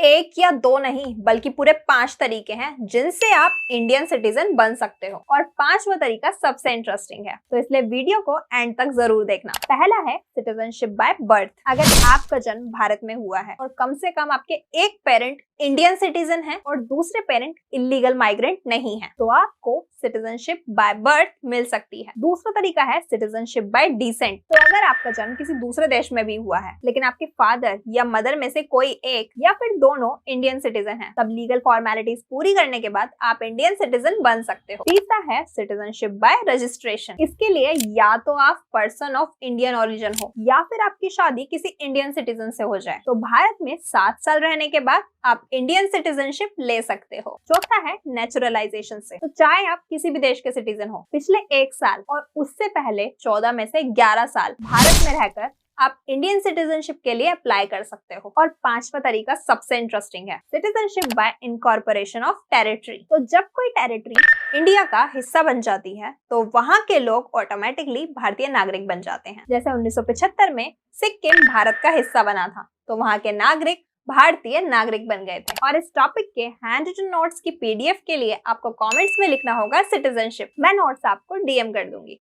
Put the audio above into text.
एक या दो नहीं बल्कि पूरे 5 तरीके हैं जिनसे आप इंडियन सिटीजन बन सकते हो और 5वां तरीका सबसे इंटरेस्टिंग है, तो इसलिए वीडियो को एंड तक जरूर देखना। पहला है सिटीजनशिप बाय बर्थ। अगर आपका जन्म भारत में हुआ है और कम से कम आपके एक पेरेंट इंडियन सिटीजन है और दूसरे पेरेंट इलीगल माइग्रेंट नहीं है, तो आपको सिटीजनशिप बाय बर्थ मिल सकती है। दूसरा तरीका है सिटीजनशिप बाय डिसेंट। तो अगर आपका जन्म किसी दूसरे देश में भी हुआ है लेकिन आपके फादर या मदर में से कोई एक या फिर दोनों इंडियन सिटीजन हैं, तब लीगल फॉर्मेलिटीज पूरी करने के बाद आप इंडियन सिटीजन बन सकते हो। तीसरा है सिटीजनशिप बाय रजिस्ट्रेशन। इसके लिए या तो आप पर्सन ऑफ इंडियन ओरिजिन हो या फिर आपकी शादी किसी इंडियन सिटीजन से हो जाए, तो भारत में 7 साल रहने के बाद आप इंडियन सिटीजनशिप ले सकते हो। चौथा है नेचुरलाइजेशन से। तो चाहे आप किसी भी देश के सिटीजन हो, पिछले 1 साल और उससे पहले 14 में से 11 साल भारत में रहकर आप इंडियन सिटीजनशिप के लिए अप्लाई कर सकते हो। और 5वां तरीका सबसे इंटरेस्टिंग है citizenship by incorporation of territory. तो जब कोई टेरिटरी इंडिया का हिस्सा बन जाती है तो वहां के लोग ऑटोमेटिकली भारतीय नागरिक बन जाते हैं। जैसे 1975 में सिक्किम भारत का हिस्सा बना था तो वहां के नागरिक भारतीय नागरिक बन गए थे। और इस टॉपिक के हैंड रिटन नोट्स की PDF के लिए आपको कमेंट्स में लिखना होगा सिटीजनशिप। मैं नोट्स आपको DM कर दूंगी।